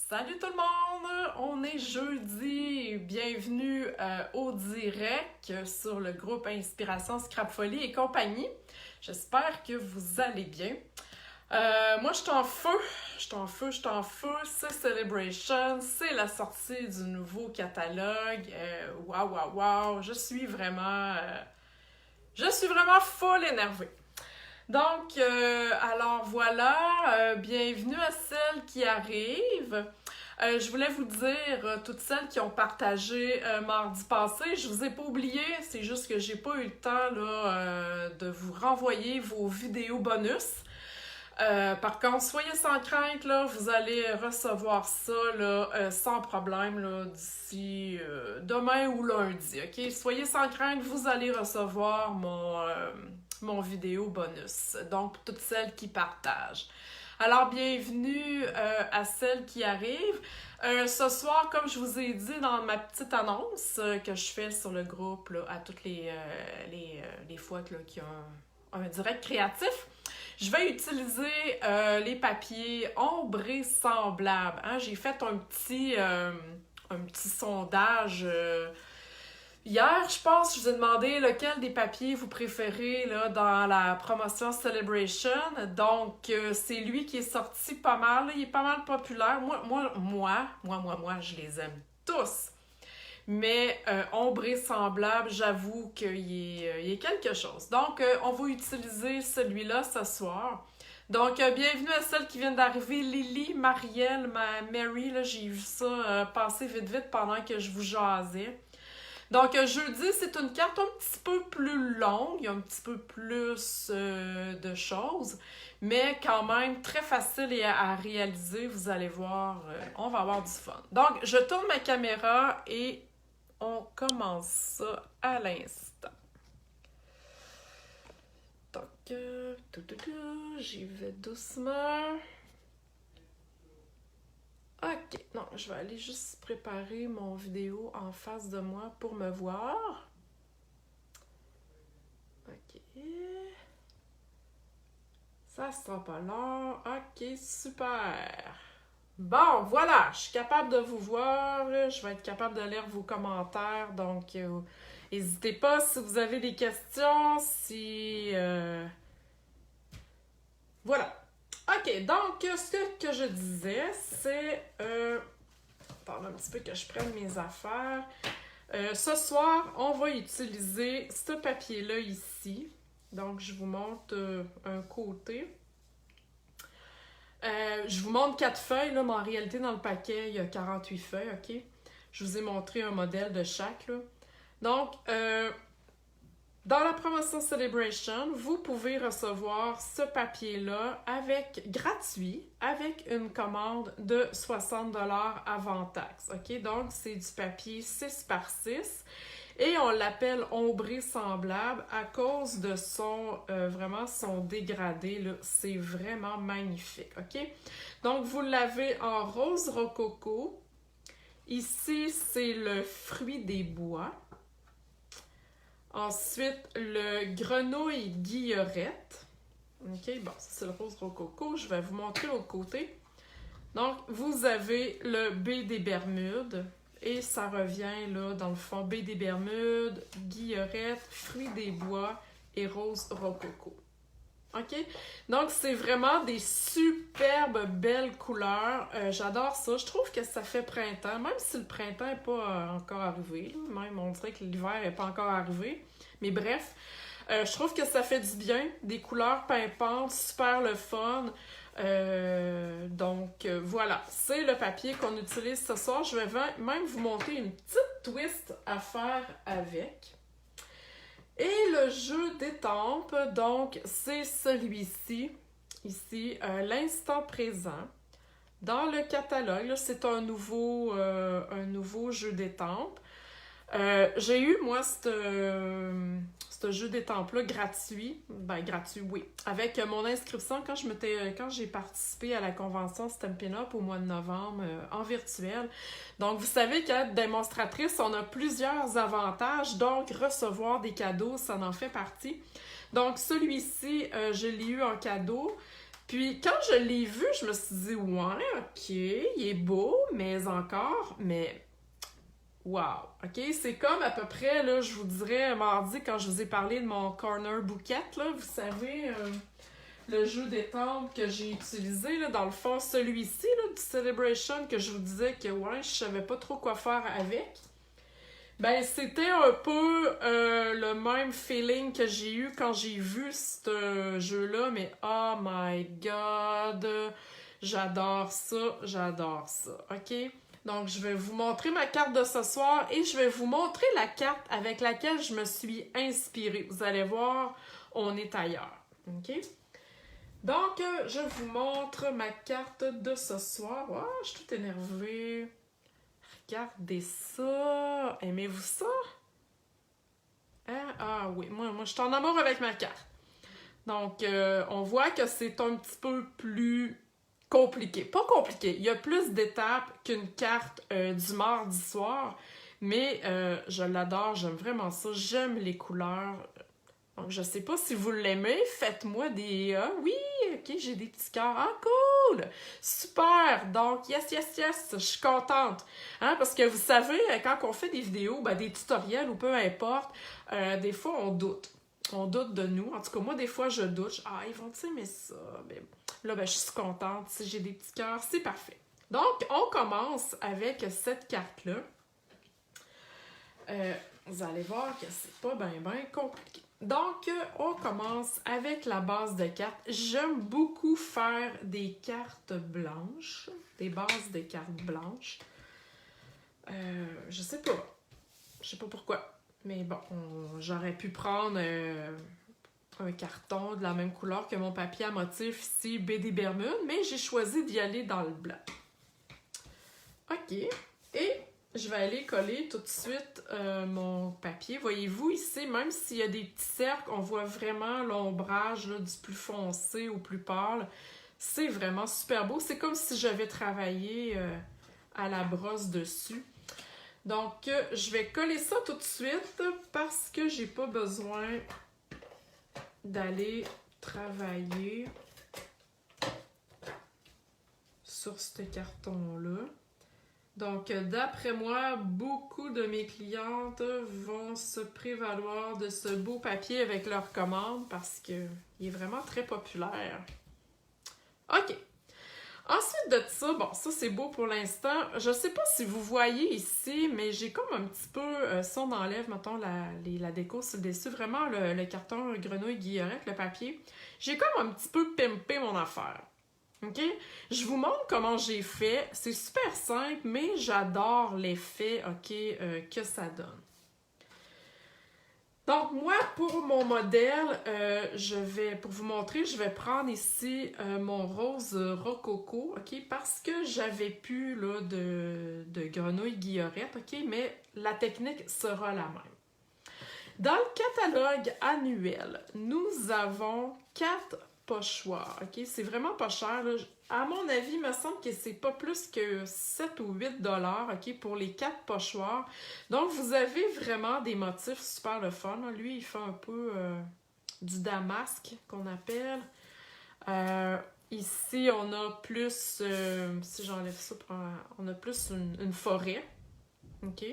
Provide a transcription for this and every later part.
Salut tout le monde! On est jeudi. Bienvenue au direct sur le groupe Inspiration Scrap Folie et compagnie. J'espère que vous allez bien. Moi, je suis en feu. C'est Celebration, c'est la sortie du nouveau catalogue. Waouh! Je suis vraiment full énervée. Donc, alors voilà, bienvenue à celles qui arrivent. Je voulais vous dire, toutes celles qui ont partagé mardi passé, je vous ai pas oublié, c'est juste que j'ai pas eu le temps là, de vous renvoyer vos vidéos bonus. Par contre, soyez sans crainte, là, vous allez recevoir ça là, sans problème là, d'ici demain ou lundi, ok? Soyez sans crainte, vous allez recevoir mon vidéo bonus, donc pour toutes celles qui partagent. Alors, bienvenue à celles qui arrivent. Ce soir, comme je vous ai dit dans ma petite annonce que je fais sur le groupe là, à toutes les fois là, qu'il y a un direct créatif, je vais utiliser les papiers ombrés semblables. Hein? J'ai fait un petit sondage hier, je pense. Je vous ai demandé lequel des papiers vous préférez là, dans la promotion Celebration. Donc, c'est lui qui est sorti pas mal. Là. Il est pas mal populaire. Moi, je les aime tous. Mais ombré semblable, j'avoue qu'il y a quelque chose. Donc, on va utiliser celui-là ce soir. Donc, bienvenue à celles qui viennent d'arriver. Lily, Marielle, Mary, là, j'ai vu ça passer vite pendant que je vous jasais. Donc, jeudi, c'est une carte un petit peu plus longue, il y a un petit peu plus de choses, mais quand même très facile à réaliser. Vous allez voir, on va avoir du fun. Donc, je tourne ma caméra et on commence ça à l'instant. Donc, j'y vais doucement. Ok, non, je vais aller juste préparer mon vidéo en face de moi pour me voir. Ok. Ça sera pas long. Ok, super. Bon, voilà, je suis capable de vous voir. Je vais être capable de lire vos commentaires. Donc, n'hésitez pas si vous avez des questions. Voilà. Ok, donc, ce que je disais, c'est... Attends un petit peu que je prenne mes affaires. Ce soir, on va utiliser ce papier-là ici. Donc, je vous montre un côté. Je vous montre 4 feuilles, là, mais en réalité, dans le paquet, il y a 48 feuilles, ok? Je vous ai montré un modèle de chaque, là. Donc, dans la promotion Celebration, vous pouvez recevoir ce papier-là gratuit avec une commande de 60$ avant taxe. OK? Donc, c'est du papier 6x6 et on l'appelle ombré semblable à cause de vraiment son dégradé. Là. C'est vraiment magnifique. OK? Donc, vous l'avez en rose rococo. Ici, c'est le fruit des bois. Ensuite, le grenouille guillerette. OK, bon, ça c'est le rose rococo. Je vais vous montrer l'autre côté. Donc, vous avez le B des Bermudes. Et ça revient, là, dans le fond, B des Bermudes, guillerette, fruits des bois et rose rococo. OK? Donc, c'est vraiment des superbes belles couleurs. J'adore ça. Je trouve que ça fait printemps, même si le printemps n'est pas encore arrivé. Là. Même, on dirait que l'hiver n'est pas encore arrivé. Mais bref, je trouve que ça fait du bien. Des couleurs pimpantes, super le fun. Donc, voilà. C'est le papier qu'on utilise ce soir. Je vais même vous montrer une petite twist à faire avec. Et le jeu d'étampes, donc, c'est celui-ci, ici, l'instant présent. Dans le catalogue, là, c'est un nouveau jeu d'étampes. J'ai eu, moi, ce jeu d'étampes-là gratuit. Ben, gratuit, oui. Avec mon inscription quand j'ai participé à la convention Stampin' Up au mois de novembre en virtuel. Donc, vous savez qu'être démonstratrice, on a plusieurs avantages. Donc, recevoir des cadeaux, ça en fait partie. Donc, celui-ci, je l'ai eu en cadeau. Puis quand je l'ai vu, je me suis dit, ouais, ok, il est beau, mais wow, ok? C'est comme à peu près, là, je vous dirais, mardi, quand je vous ai parlé de mon Corner Bouquet, là, vous savez, le jeu d'étampe que j'ai utilisé, là, dans le fond, celui-ci, là, du Celebration, que je vous disais que, ouais, je savais pas trop quoi faire avec. Ben, c'était un peu le même feeling que j'ai eu quand j'ai vu ce jeu-là, mais oh my god, j'adore ça, ok? Donc, je vais vous montrer ma carte de ce soir et je vais vous montrer la carte avec laquelle je me suis inspirée. Vous allez voir, on est ailleurs, ok? Donc, je vous montre ma carte de ce soir. Oh, je suis toute énervée. Regardez ça! Aimez-vous ça? Hein? Ah oui, moi je suis en amour avec ma carte. Donc, on voit que c'est un petit peu plus compliqué. Pas compliqué, il y a plus d'étapes qu'une carte du mardi soir, mais je l'adore, j'aime vraiment ça, j'aime les couleurs. Donc, je sais pas si vous l'aimez, faites-moi des oui, ok, j'ai des petits cœurs. Ah, cool! Super! Donc, yes, je suis contente. Hein, parce que vous savez, quand on fait des vidéos, ben, des tutoriels ou peu importe, des fois, on doute. On doute de nous. En tout cas, moi, des fois, je doute. Ah, ils vont-ils aimer ça? Ben, là, ben, je suis contente. Si j'ai des petits cœurs, c'est parfait. Donc, on commence avec cette carte-là. Vous allez voir que c'est pas bien compliqué. Donc, on commence avec la base de cartes. J'aime beaucoup faire des cartes blanches, des bases de cartes blanches. Je sais pas pourquoi. Mais bon, j'aurais pu prendre un carton de la même couleur que mon papier à motif ici, BD Bermude, mais j'ai choisi d'y aller dans le blanc. OK. Et je vais aller coller tout de suite mon papier. Voyez-vous ici, même s'il y a des petits cercles, on voit vraiment l'ombrage là, du plus foncé au plus pâle. C'est vraiment super beau. C'est comme si j'avais travaillé à la brosse dessus. Donc, je vais coller ça tout de suite parce que j'ai pas besoin d'aller travailler sur ce carton-là. Donc, d'après moi, beaucoup de mes clientes vont se prévaloir de ce beau papier avec leur commande parce qu'il est vraiment très populaire. OK. Ensuite de ça, bon, ça c'est beau pour l'instant. Je sais pas si vous voyez ici, mais j'ai comme un petit peu, si on enlève, mettons, la déco sur le dessus, vraiment le carton grenouille guillerette, le papier, j'ai comme un petit peu pimpé mon affaire. OK? Je vous montre comment j'ai fait. C'est super simple, mais j'adore l'effet, OK, que ça donne. Donc, moi, pour mon modèle, pour vous montrer, je vais prendre ici mon rose rococo, OK? Parce que j'avais plus là, de grenouille guillerette, OK? Mais la technique sera la même. Dans le catalogue annuel, nous avons 4 pochoirs, OK? C'est vraiment pas cher, là. À mon avis, il me semble que c'est pas plus que 7 ou 8 $, OK, pour les 4 pochoirs. Donc, vous avez vraiment des motifs super le fun. Lui, il fait un peu du damasque, qu'on appelle. Ici, on a plus, si j'enlève ça, on a plus une forêt, OK?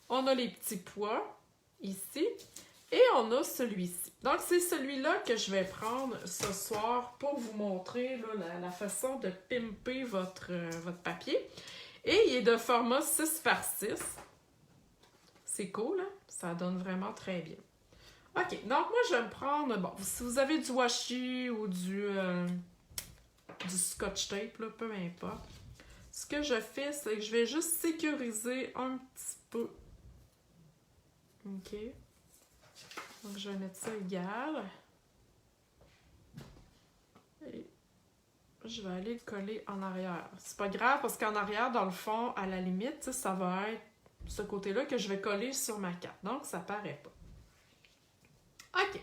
On a les petits pois, ici. Et on a celui-ci. Donc, c'est celui-là que je vais prendre ce soir pour vous montrer là, la façon de pimper votre papier. Et il est de format 6x6. C'est cool, hein? Ça donne vraiment très bien. OK, donc moi, je vais me prendre... Bon, si vous avez du washi ou du scotch tape, là, peu importe. Ce que je fais, c'est que je vais juste sécuriser un petit peu. OK. Donc, je vais mettre ça égal. Et je vais aller le coller en arrière. C'est pas grave parce qu'en arrière, dans le fond, à la limite, ça va être ce côté-là que je vais coller sur ma carte. Donc, ça paraît pas. OK.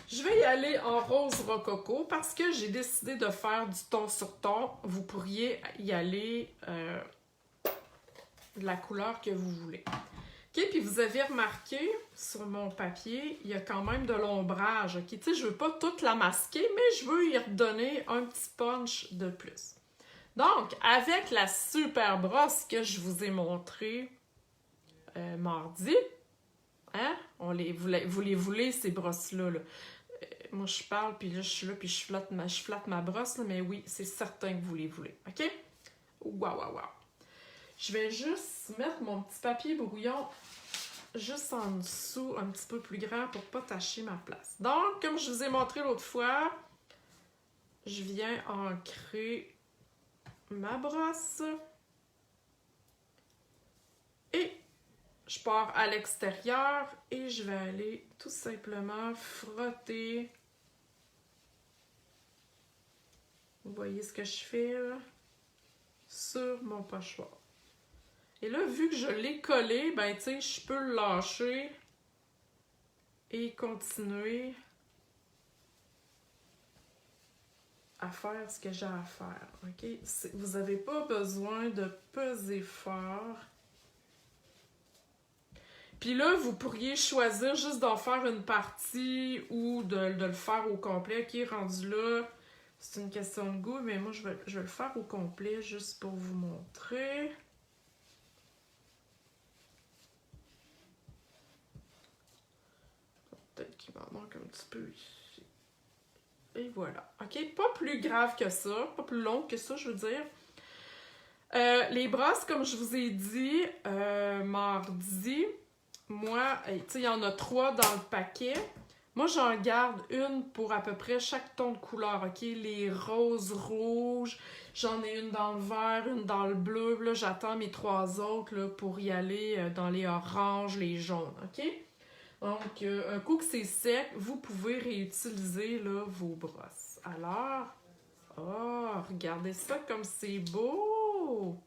Je vais y aller en rose rococo parce que j'ai décidé de faire du ton sur ton. Vous pourriez y aller de la couleur que vous voulez. OK, puis vous avez remarqué, sur mon papier, il y a quand même de l'ombrage, OK? Tu sais, je veux pas toute la masquer, mais je veux y redonner un petit punch de plus. Donc, avec la super brosse que je vous ai montrée mardi, hein? Vous les voulez, ces brosses-là, là. Moi, je parle, puis là, je suis là, puis je flatte ma brosse, là, mais oui, c'est certain que vous les voulez, OK? Waouh! Je vais juste mettre mon petit papier brouillon juste en dessous, un petit peu plus grand pour pas tacher ma place. Donc, comme je vous ai montré l'autre fois, je viens ancrer ma brosse et je pars à l'extérieur et je vais aller tout simplement frotter. Vous voyez ce que je fais là? Sur mon pochoir. Et là, vu que je l'ai collé, ben tu sais, je peux le lâcher et continuer à faire ce que j'ai à faire, OK? Vous n'avez pas besoin de peser fort. Puis là, vous pourriez choisir juste d'en faire une partie ou de le faire au complet. OK, rendu là, c'est une question de goût, mais moi, je vais le faire au complet juste pour vous montrer. Peut-être qu'il m'en manque un petit peu ici. Et voilà. OK, pas plus grave que ça, pas plus long que ça, je veux dire. Les brosses, comme je vous ai dit, mardi, moi, tu sais, il y en a 3 dans le paquet. Moi, j'en garde une pour à peu près chaque ton de couleur, OK? Les roses rouges, j'en ai une dans le vert, une dans le bleu. Là, j'attends mes 3 autres là, pour y aller dans les oranges, les jaunes, OK? Donc, un coup que c'est sec, vous pouvez réutiliser là, vos brosses. Alors, oh, regardez ça comme c'est beau!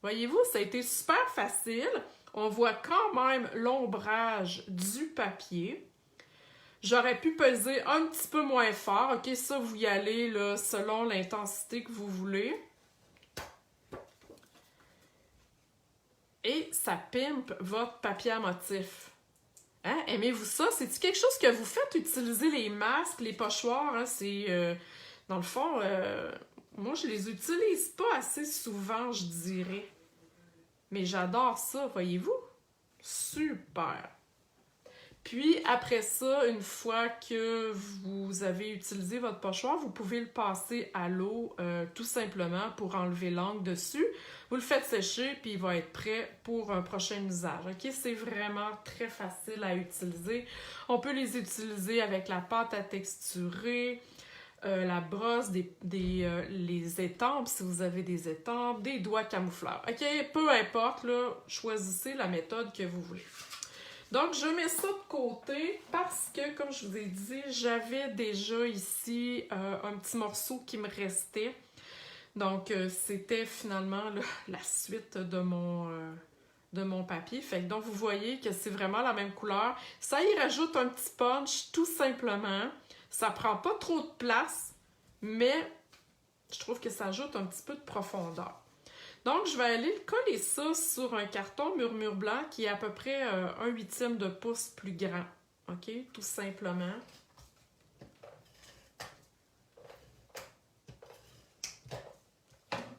Voyez-vous, ça a été super facile. On voit quand même l'ombrage du papier. J'aurais pu peser un petit peu moins fort. OK, ça, vous y allez là, selon l'intensité que vous voulez. Et ça pimpe votre papier à motif. Hein? Aimez-vous ça? C'est-tu quelque chose que vous faites utiliser les masques, les pochoirs? Hein? C'est, dans le fond, moi, je les utilise pas assez souvent, je dirais. Mais j'adore ça, voyez-vous? Super! Puis, après ça, une fois que vous avez utilisé votre pochoir, vous pouvez le passer à l'eau tout simplement pour enlever l'encre dessus. Vous le faites sécher, puis il va être prêt pour un prochain usage. OK? C'est vraiment très facile à utiliser. On peut les utiliser avec la pâte à texturer, la brosse, les étampes, si vous avez des étampes, des doigts camoufleurs. OK? Peu importe, là, choisissez la méthode que vous voulez. Donc, je mets ça de côté parce que, comme je vous ai dit, j'avais déjà ici un petit morceau qui me restait. Donc, c'était finalement là, la suite de mon papier. Fait que donc, vous voyez que c'est vraiment la même couleur. Ça y rajoute un petit punch, tout simplement. Ça prend pas trop de place, mais je trouve que ça ajoute un petit peu de profondeur. Donc, je vais aller coller ça sur un carton murmure blanc qui est à peu près 1/8 de pouce plus grand. OK? Tout simplement.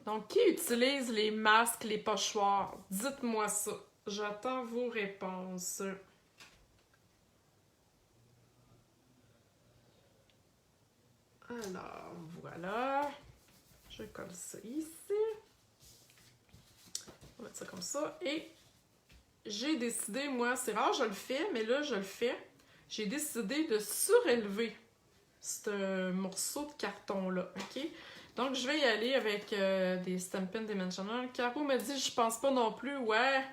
Donc, qui utilise les masques, les pochoirs? Dites-moi ça. J'attends vos réponses. Alors, voilà. Je colle ça ici. On va mettre ça comme ça. Et j'ai décidé, moi, c'est rare, je le fais, mais là, je le fais. J'ai décidé de surélever ce morceau de carton-là, OK? Donc, je vais y aller avec des Stampin' Dimensional. Caro me dit, je pense pas non plus, ouais.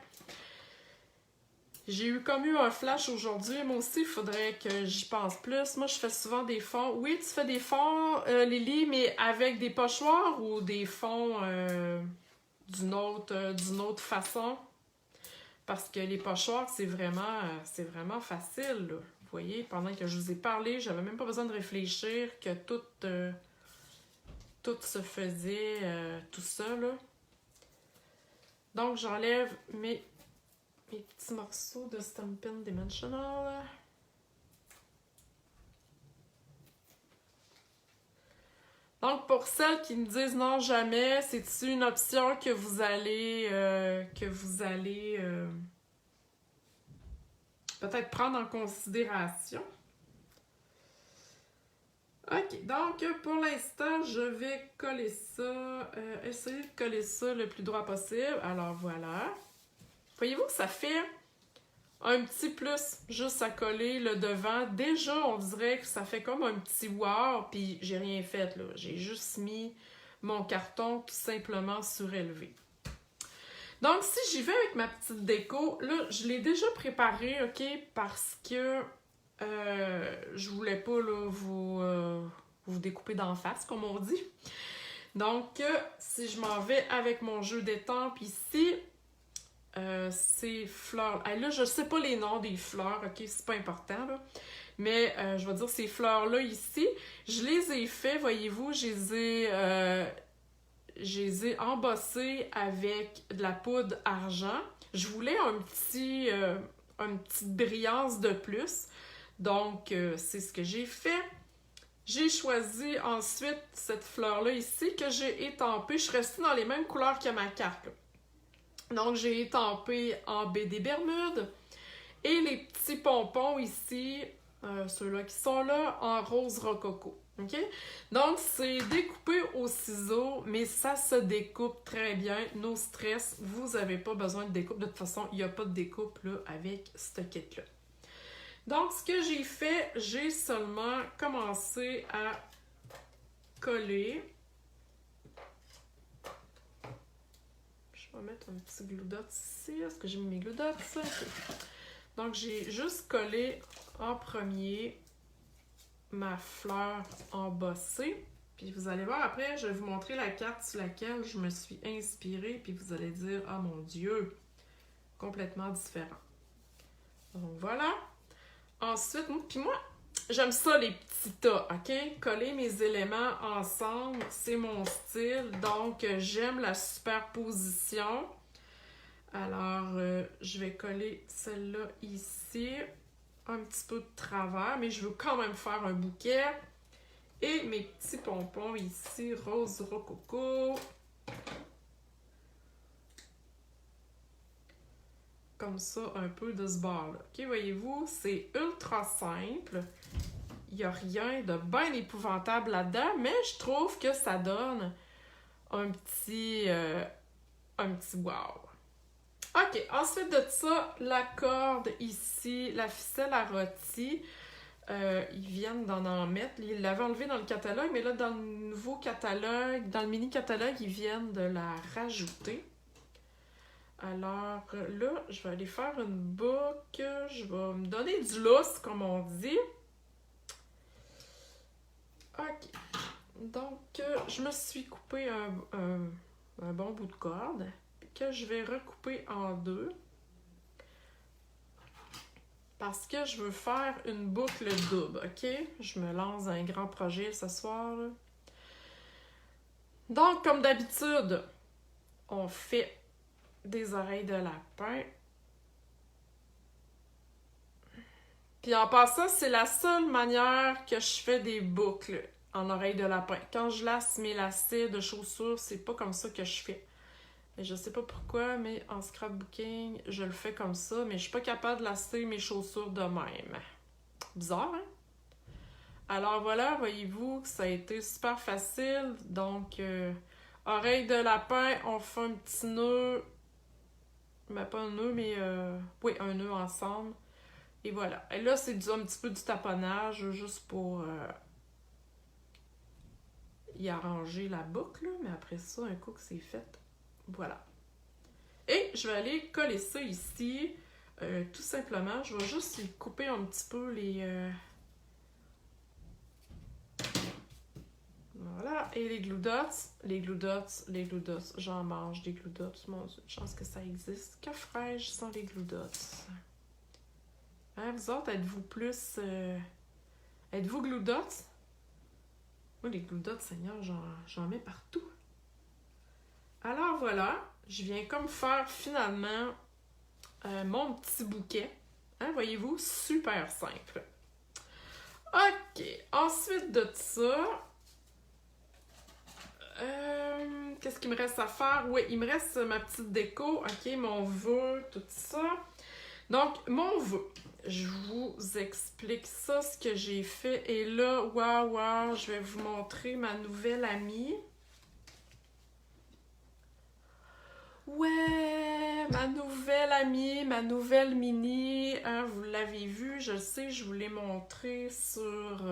J'ai eu comme eu un flash aujourd'hui. Moi aussi, il faudrait que j'y pense plus. Moi, je fais souvent des fonds. Oui, tu fais des fonds, Lily, mais avec des pochoirs ou des fonds d'une autre façon? Parce que les pochoirs, c'est vraiment facile, là. Vous voyez, pendant que je vous ai parlé, j'avais même pas besoin de réfléchir que tout se faisait tout ça, là. Donc, j'enlève mes mes petits morceaux de Stampin' Dimensional. Donc, pour celles qui me disent non jamais, c'est une option que vous allez peut-être prendre en considération. Ok, donc pour l'instant, je vais coller ça, essayer de coller ça le plus droit possible. Alors voilà. Voyez-vous que ça fait un petit plus juste à coller le devant. Déjà, on dirait que ça fait comme un petit wow, puis j'ai rien fait là. J'ai juste mis mon carton tout simplement surélevé. Donc, si j'y vais avec ma petite déco, là, je l'ai déjà préparée, ok, parce que je voulais pas là, vous découper d'en face, comme on dit. Donc, si je m'en vais avec mon jeu d'étampes ici, ces fleurs... Ah, là, je sais pas les noms des fleurs, ok, c'est pas important, là. Mais je vais dire ces fleurs-là ici, je les ai fait, voyez-vous, je les ai embossées avec de la poudre argent. Je voulais une petite brillance de plus. Donc, c'est ce que j'ai fait. J'ai choisi ensuite cette fleur-là ici que j'ai étampée. Je suis restée dans les mêmes couleurs que ma carte, là. Donc, j'ai étampé en baie des Bermudes. Et les petits pompons ici, ceux-là qui sont là, en rose rococo. OK? Donc, c'est découpé au ciseau, mais ça se découpe très bien. No stress, vous n'avez pas besoin de découpe. De toute façon, il n'y a pas de découpe là, avec ce kit-là. Donc, ce que j'ai fait, j'ai seulement commencé à coller. Je vais mettre un petit glue dot ici. Est-ce que j'ai mis mes glue dots? Okay. Donc, j'ai juste collé en premier ma fleur embossée. Puis vous allez voir, après, je vais vous montrer la carte sur laquelle je me suis inspirée. Puis vous allez dire, oh mon Dieu, complètement différent. Donc, voilà. Ensuite, puis moi, j'aime ça les petits tas, ok? Coller mes éléments ensemble, c'est mon style. Donc, j'aime la superposition. Alors, je vais coller celle-là ici. Un petit peu de travers, mais je veux quand même faire un bouquet. Et mes petits pompons ici, rose rococo. Comme ça, un peu de ce bord-là. Ok, voyez-vous, c'est ultra simple. Il n'y a rien de bien épouvantable là-dedans, mais je trouve que ça donne un petit wow. Ok, ensuite de ça, la corde ici, la ficelle à rôti, ils viennent d'en mettre. Ils l'avaient enlevé dans le catalogue, mais là, dans le nouveau catalogue, dans le mini-catalogue, ils viennent de la rajouter. Alors là, je vais aller faire une boucle. Je vais me donner du lousse, comme on dit. Ok. Donc, je me suis coupé un bon bout de corde que je vais recouper en deux. Parce que je veux faire une boucle double, ok? Je me lance dans un grand projet ce soir, là. Donc, comme d'habitude, on fait des oreilles de lapin. Puis en passant, c'est la seule manière que je fais des boucles en oreilles de lapin. Quand je lasse mes lacets de chaussures, c'est pas comme ça que je fais. Mais je sais pas pourquoi, mais en scrapbooking, je le fais comme ça, mais je suis pas capable de lasser mes chaussures de même. Bizarre, hein? Alors voilà, voyez-vous que ça a été super facile. Donc, oreille de lapin, on fait un petit nœud. Mais pas un nœud, mais oui, un nœud ensemble. Et voilà. Et là, c'est un petit peu du taponnage, juste pour y arranger la boucle. Mais après ça, un coup que c'est fait, voilà. Et je vais aller coller ça ici. Tout simplement, je vais juste couper un petit peu les... Voilà. Et les glue dots, j'en mange des glue dots. Mon Dieu, une chance que ça existe. Que ferais-je sans les glue dots? Hein, vous autres, êtes-vous plus... Êtes-vous glue dots? Moi, les glue dots, Seigneur, j'en mets partout. Alors voilà, je viens comme faire finalement mon petit bouquet. Hein, voyez-vous, super simple. OK, ensuite de ça, qu'est-ce qu'il me reste à faire? Oui, il me reste ma petite déco, OK, mon vœu, tout ça. Donc, mon vœu, je vous explique ça, ce que j'ai fait. Et là, waouh, je vais vous montrer ma nouvelle amie. Ouais, ma nouvelle amie, ma nouvelle mini, hein, vous l'avez vu, je sais, je vous l'ai montré sur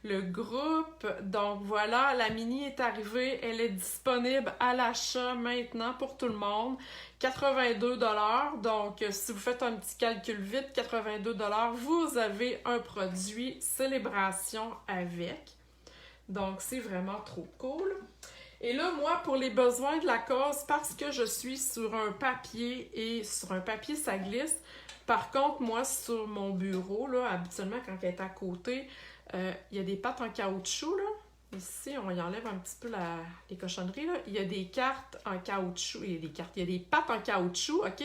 le groupe. Donc voilà, la mini est arrivée, elle est disponible à l'achat maintenant pour tout le monde. 82 $, donc si vous faites un petit calcul vite, 82 $, vous avez un produit Célébration avec. Donc c'est vraiment trop cool. Et là, moi, pour les besoins de la cause, parce que je suis sur un papier et sur un papier, ça glisse. Par contre, moi, sur mon bureau, là, habituellement, quand elle est à côté, il y a des pattes en caoutchouc, là. Ici, on y enlève un petit peu les cochonneries, là. Il y a des cartes en caoutchouc, il y a des pattes en caoutchouc, OK?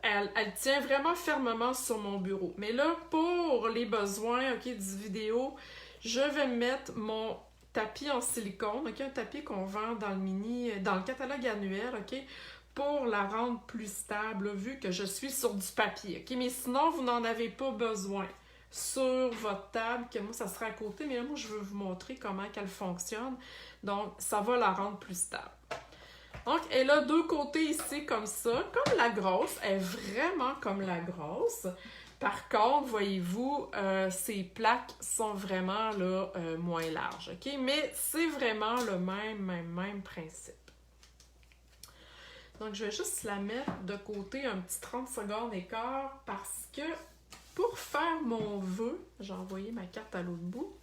Elle tient vraiment fermement sur mon bureau. Mais là, pour les besoins, OK, du vidéo, je vais mettre mon tapis en silicone, OK? Un tapis qu'on vend dans le catalogue annuel, OK? Pour la rendre plus stable, là, vu que je suis sur du papier, OK? Mais sinon, vous n'en avez pas besoin sur votre table, que moi, ça sera à côté, mais là, moi, je veux vous montrer comment qu'elle fonctionne. Donc, ça va la rendre plus stable. Donc, elle a deux côtés ici, comme ça, comme la grosse. Elle est vraiment comme la grosse. Par contre, voyez-vous, ces plaques sont vraiment là, moins larges, OK? Mais c'est vraiment le même principe. Donc, je vais juste la mettre de côté un petit 30 secondes et quart parce que pour faire mon vœu, j'ai envoyé ma carte à l'autre bout.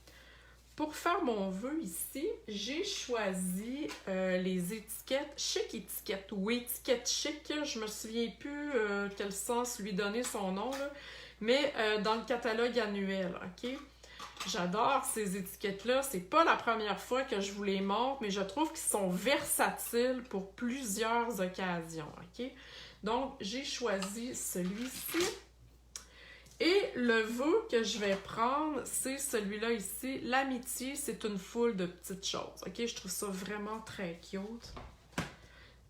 Pour faire mon vœu ici, j'ai choisi les étiquettes, chic étiquettes ou étiquettes chic. Je me souviens plus quel sens lui donner son nom, là. Mais dans le catalogue annuel, OK? J'adore ces étiquettes-là. C'est pas la première fois que je vous les montre, mais je trouve qu'ils sont versatiles pour plusieurs occasions, OK? Donc, j'ai choisi celui-ci. Et le vœu que je vais prendre, c'est celui-là ici. L'amitié, c'est une foule de petites choses, OK? Je trouve ça vraiment très cute.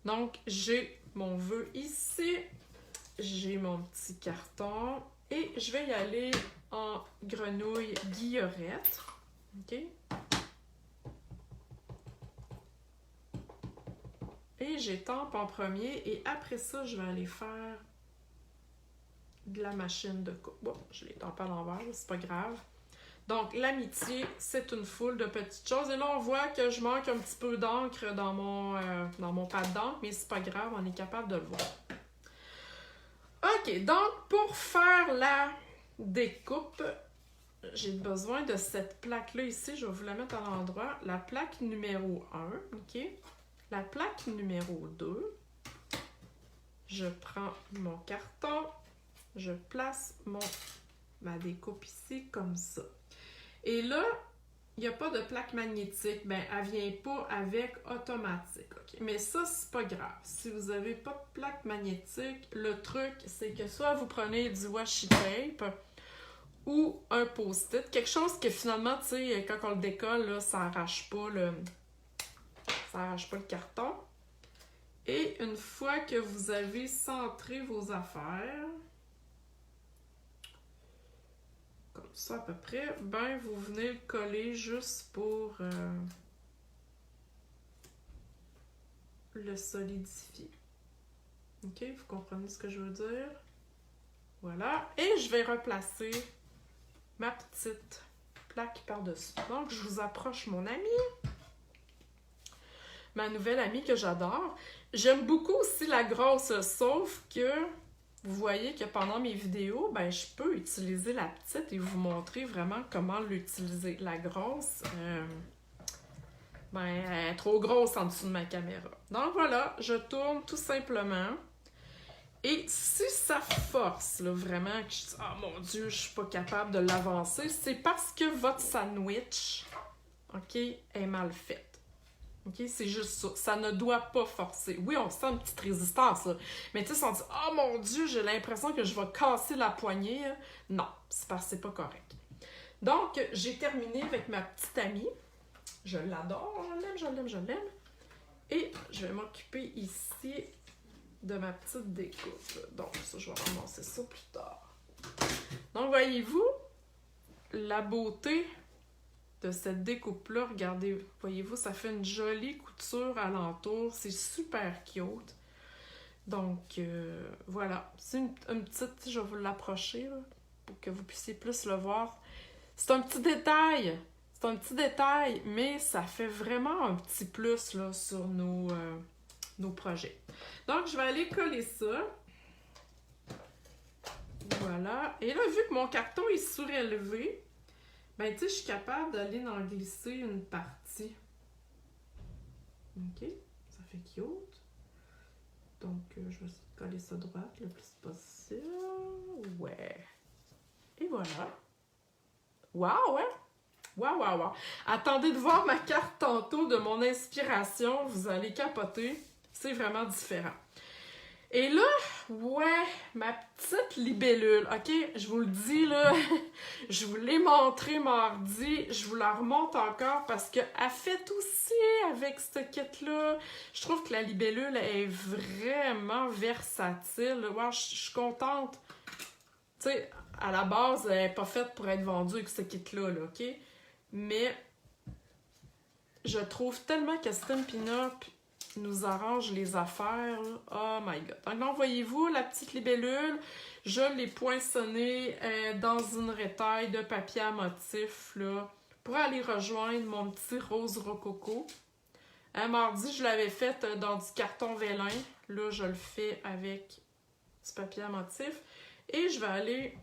Donc, j'ai mon vœu ici. J'ai mon petit carton. Et je vais y aller en grenouille guillerette. OK? Et j'étampe en premier. Et après ça, je vais aller faire de la machine de coupe. Bon, je l'étampe à l'envers, c'est pas grave. Donc, l'amitié, c'est une foule de petites choses. Et là, on voit que je manque un petit peu d'encre dans mon pad d'encre, mais c'est pas grave, on est capable de le voir. OK, donc pour faire la découpe, j'ai besoin de cette plaque-là ici. Je vais vous la mettre à l'endroit. La plaque numéro 1, OK? La plaque numéro 2. Je prends mon carton, je place ma découpe ici comme ça. Et là, il n'y a pas de plaque magnétique. Ben, elle ne vient pas avec automatique. Okay? Mais ça, c'est pas grave. Si vous n'avez pas de plaque magnétique, le truc, c'est que soit vous prenez du washi tape ou un post-it. Quelque chose que finalement, tu sais, quand on le décolle, là, ça n'arrache pas le carton. Et une fois que vous avez centré vos affaires, comme ça à peu près, ben vous venez le coller juste pour le solidifier. OK, vous comprenez ce que je veux dire? Voilà. Et je vais replacer ma petite plaque par-dessus. Donc, je vous approche mon amie. Ma nouvelle amie que j'adore. J'aime beaucoup aussi la grosse, sauf que vous voyez que pendant mes vidéos, ben, je peux utiliser la petite et vous montrer vraiment comment l'utiliser. La grosse, ben, elle est trop grosse en dessous de ma caméra. Donc voilà, je tourne tout simplement. Et si ça force, là, vraiment, que je dis « Oh mon Dieu, je suis pas capable de l'avancer », c'est parce que votre sandwich, OK, est mal fait. OK? C'est juste ça. Ça ne doit pas forcer. Oui, on sent une petite résistance, là. Mais tu sais, on dit « Oh mon Dieu, j'ai l'impression que je vais casser la poignée. » Non, c'est parce que c'est pas correct. Donc, j'ai terminé avec ma petite amie. Je l'adore, je l'aime, je l'aime, je l'aime. Et je vais m'occuper ici de ma petite découpe. Donc, ça, je vais ramasser ça plus tard. Donc, voyez-vous, la beauté de cette découpe-là, regardez, voyez-vous, ça fait une jolie couture alentour. C'est super cute. Donc, voilà. C'est une petite, je vais vous l'approcher là, pour que vous puissiez plus le voir. C'est un petit détail. C'est un petit détail, mais ça fait vraiment un petit plus là, sur nos projets. Donc, je vais aller coller ça. Voilà. Et là, vu que mon carton est surélevé, ben, tu sais, je suis capable d'aller en glisser une partie. OK? Ça fait cute. Donc, je vais essayer de coller ça droit le plus possible. Ouais. Et voilà. Wow, hein? Wow, wow, wow. Attendez de voir ma carte tantôt de mon inspiration. Vous allez capoter. C'est vraiment différent. Et là, ouais, ma petite libellule, OK? Je vous le dis, là, je vous l'ai montré mardi, je vous la remonte encore parce qu'elle fait aussi avec ce kit-là. Je trouve que la libellule est vraiment versatile. Ouais, je suis contente. Tu sais, à la base, elle n'est pas faite pour être vendue avec ce kit-là, là, OK? Mais je trouve tellement que Stampin' Up nous arrange les affaires. Là. Oh my god. Donc, voyez-vous, la petite libellule, je l'ai poinçonnée dans une rétaille de papier à motif là, pour aller rejoindre mon petit rose rococo. Mardi, je l'avais faite dans du carton vélin. Là, je le fais avec du papier à motif. Et je vais aller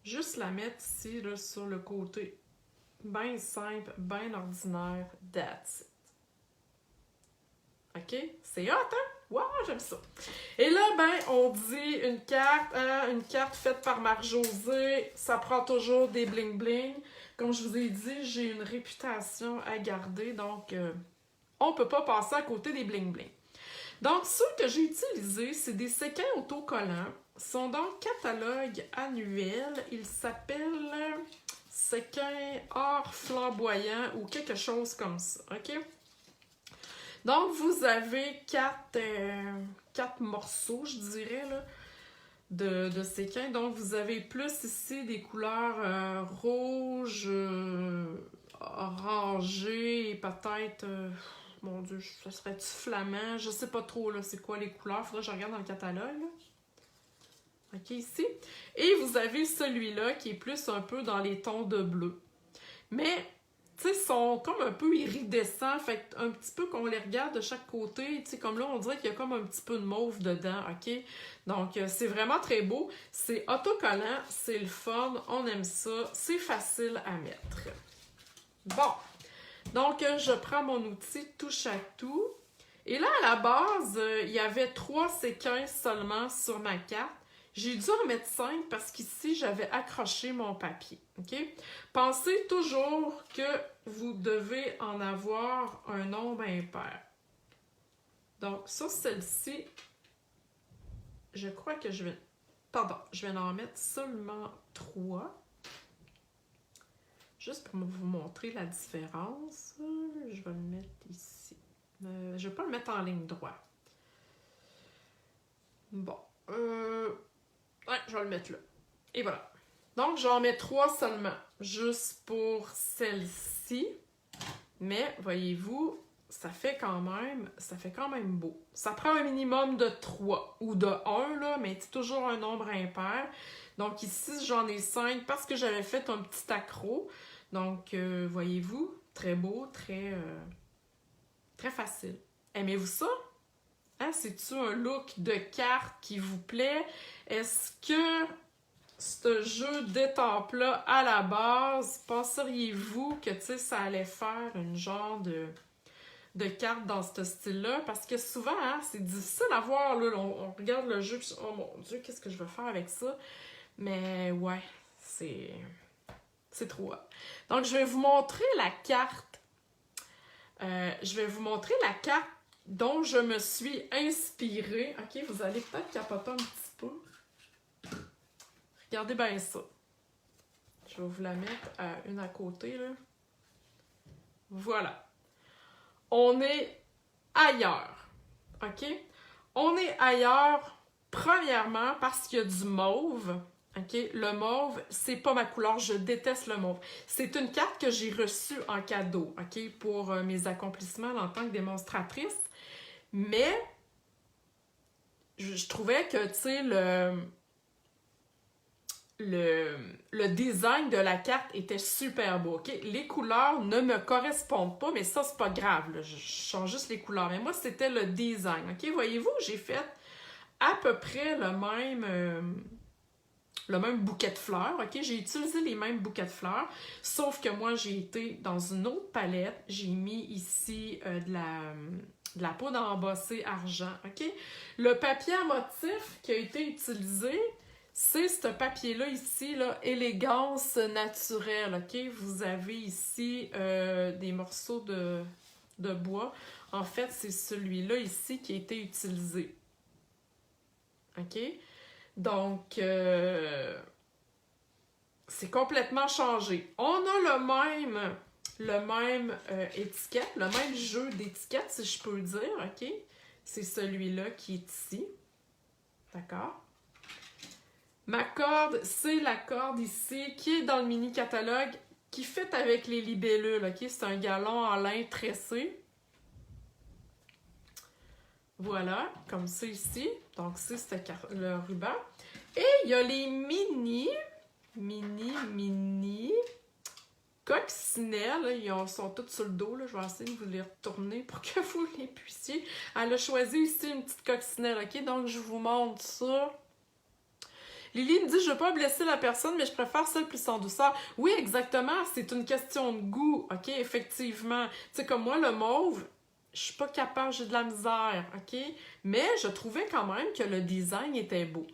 juste la mettre ici, là, sur le côté. Bien simple, bien ordinaire. That's it. OK? C'est hot, hein? Wow, j'aime ça. Et là, ben, on dit une carte faite par Marc-José, ça prend toujours des bling-bling. Comme je vous ai dit, j'ai une réputation à garder, donc on peut pas passer à côté des bling-bling. Donc, ceux que j'ai utilisés, c'est des séquins autocollants. Ils sont dans le catalogue annuel. Ils s'appellent séquins or flamboyant ou quelque chose comme ça, OK? Donc, vous avez quatre morceaux, je dirais, là, de séquins. Donc, vous avez plus ici des couleurs rouge, orangé et peut-être... mon Dieu, ça serait-tu flamand? Je sais pas trop, là, c'est quoi les couleurs. Faudrait que je regarde dans le catalogue, là. OK, ici. Et vous avez celui-là qui est plus un peu dans les tons de bleu. Mais... tu sais, sont comme un peu iridescents, fait un petit peu qu'on les regarde de chaque côté, tu sais, comme là, on dirait qu'il y a comme un petit peu de mauve dedans, OK? Donc, c'est vraiment très beau. C'est autocollant, c'est le fun, on aime ça, c'est facile à mettre. Bon, donc, je prends mon outil touche à tout. Et là, à la base, il y avait 3 séquences seulement sur ma carte. J'ai dû en mettre 5 parce qu'ici, j'avais accroché mon papier. OK? Pensez toujours que vous devez en avoir un nombre impair. Donc, sur celle-ci, je crois que je vais... Pardon, je vais en mettre seulement 3. Juste pour vous montrer la différence, je vais le mettre ici. Je ne vais pas le mettre en ligne droite. Bon. Ouais, je vais le mettre là. Et voilà. Donc, j'en mets 3 seulement, juste pour celle-ci. Mais, voyez-vous, ça fait quand même beau. Ça prend un minimum de 3 ou de 1, là, mais c'est toujours un nombre impair. Donc, ici, j'en ai 5 parce que j'avais fait un petit accro. Donc, voyez-vous, très beau, très facile. Aimez-vous ça? Hein, c'est-tu un look de carte qui vous plaît? Est-ce que ce jeu d'étampes-là, à la base, penseriez-vous que ça allait faire une genre de carte dans ce style-là? Parce que souvent, hein, c'est difficile à voir. Là, on regarde le jeu et oh mon Dieu, qu'est-ce que je vais faire avec ça? Mais ouais, c'est trop hot. Donc, je vais vous montrer la carte Je vais vous montrer la carte dont je me suis inspirée. OK, vous allez peut-être capoter un petit peu. Regardez bien ça. Je vais vous la mettre une à côté, là. Voilà. On est ailleurs. OK? On est ailleurs, premièrement, parce qu'il y a du mauve. OK? Le mauve, c'est pas ma couleur. Je déteste le mauve. C'est une carte que j'ai reçue en cadeau, OK? Pour mes accomplissements en tant que démonstratrice. Mais, je trouvais que, tu sais, le design de la carte était super beau, OK? Les couleurs ne me correspondent pas, mais ça, c'est pas grave, là. Je change juste les couleurs. Mais moi, c'était le design, OK? Voyez-vous, j'ai fait à peu près le même bouquet de fleurs, OK? J'ai utilisé les mêmes bouquets de fleurs, sauf que moi, j'ai été dans une autre palette. J'ai mis ici de la poudre embossée argent, OK? Le papier à motif qui a été utilisé, c'est ce papier-là ici, là, Élégance naturelle, OK? Vous avez ici des morceaux de bois. En fait, c'est celui-là ici qui a été utilisé. OK? Donc, c'est complètement changé. On a le même étiquette, le même jeu d'étiquette, si je peux dire, OK? C'est celui-là qui est ici. D'accord? Ma corde, c'est la corde ici qui est dans le mini-catalogue qui fit avec les libellules, OK? C'est un galon en lin tressé. Voilà, comme ça ici. Donc, c'est le ruban. Et il y a les mini coccinelles. Ils sont tous sur le dos. Là. Je vais essayer de vous les retourner pour que vous les puissiez. Elle a choisi ici une petite coccinelle, OK? Donc, je vous montre ça. Lily me dit, je ne veux pas blesser la personne, mais je préfère celle plus en douceur. Oui, exactement, c'est une question de goût, OK, effectivement. Tu sais, comme moi, le mauve, je suis pas capable, j'ai de la misère, OK? Mais je trouvais quand même que le design était beau.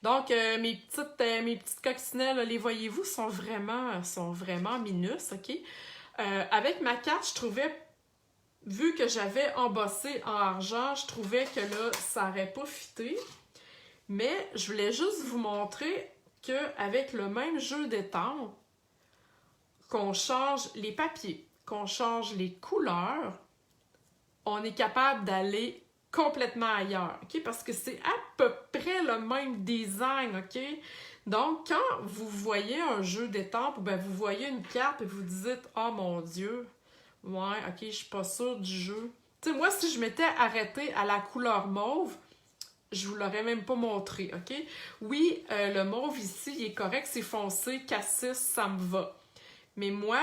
Donc, mes petites coccinelles, les voyez-vous, sont vraiment minus, OK? Avec ma carte, je trouvais, vu que j'avais embossé en argent, je trouvais que là, ça n'aurait pas fité. Mais je voulais juste vous montrer qu'avec le même jeu d'étampe, qu'on change les papiers, qu'on change les couleurs, on est capable d'aller complètement ailleurs, OK? Parce que c'est à peu près le même design, OK? Donc, quand vous voyez un jeu d'étampes, ben vous voyez une carte et vous dites « Oh mon Dieu, ouais, OK, je suis pas sûre du jeu. » Tu sais, moi, si je m'étais arrêtée à la couleur mauve, je vous l'aurais même pas montré, OK? Oui, le mauve ici, il est correct, c'est foncé, cassis, ça me va. Mais moi,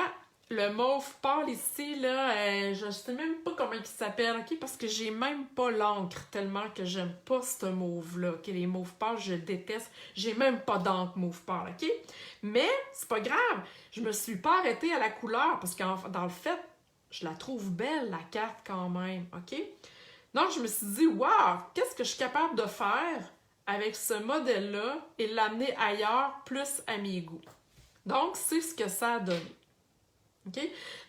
le mauve pâle ici, là, je sais même pas comment il s'appelle, OK? Parce que j'ai même pas l'encre tellement que j'aime pas ce mauve-là, OK? Les mauves pâles, je déteste. J'ai même pas d'encre mauve pâle, OK? Mais c'est pas grave, je me suis pas arrêtée à la couleur parce que dans le fait, je la trouve belle, la carte, quand même, OK? Donc, je me suis dit, wow, qu'est-ce que je suis capable de faire avec ce modèle-là et l'amener ailleurs, plus à mes goûts. Donc, c'est ce que ça a donné. OK?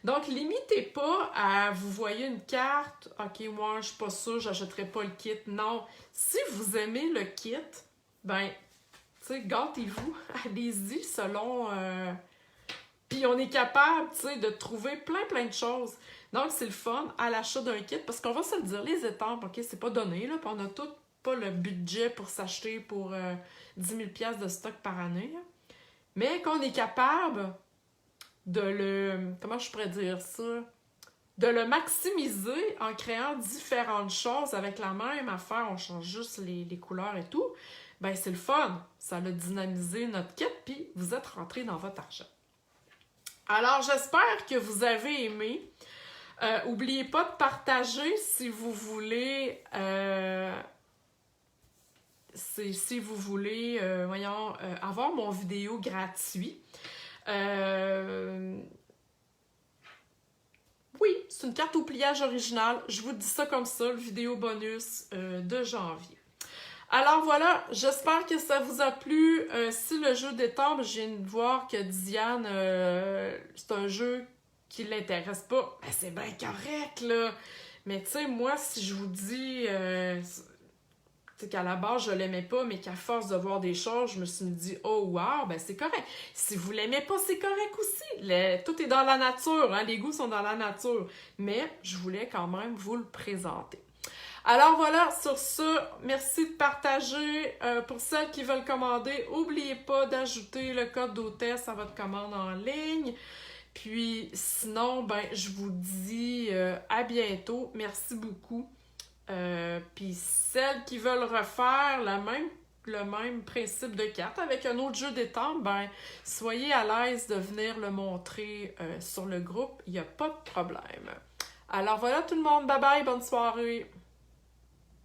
Donc, limitez pas à, vous voyez une carte, OK, moi, je suis pas sûre, j'achèterai pas le kit. Non, si vous aimez le kit, ben, tu sais, gâtez-vous, allez-y selon... Puis on est capable, tu sais, de trouver plein de choses. Donc, c'est le fun à l'achat d'un kit, parce qu'on va se le dire, les étampes, OK, c'est pas donné, là, puis on a tout pas le budget pour s'acheter pour 10 000 $ de stock par année. Là. Mais qu'on est capable de le... Comment je pourrais dire ça? De le maximiser en créant différentes choses avec la même affaire, on change juste les couleurs et tout, ben c'est le fun. Ça a dynamisé notre kit, puis vous êtes rentré dans votre argent. Alors, j'espère que vous avez aimé. N'oubliez pas de partager si vous voulez... si vous voulez, avoir mon vidéo gratuit. Oui, c'est une carte au pliage original. Je vous dis ça comme ça, le vidéo bonus de janvier. Alors voilà, j'espère que ça vous a plu. Si le jeu d'étampes, je viens de voir que Diane, c'est un jeu qui l'intéresse pas, ben c'est bien correct, là. Mais tu sais, moi, si je vous dis qu'à la base, je l'aimais pas, mais qu'à force de voir des choses, je me suis dit, oh wow, ben c'est correct. Si vous l'aimez pas, c'est correct aussi. Tout est dans la nature, hein? Les goûts sont dans la nature. Mais je voulais quand même vous le présenter. Alors voilà, sur ça, merci de partager. Pour celles qui veulent commander, n'oubliez pas d'ajouter le code d'hôtesse à votre commande en ligne. Puis sinon, ben je vous dis à bientôt. Merci beaucoup. Puis celles qui veulent refaire le même principe de carte avec un autre jeu d'étampes, ben soyez à l'aise de venir le montrer sur le groupe. Il n'y a pas de problème. Alors voilà tout le monde. Bye bye, bonne soirée.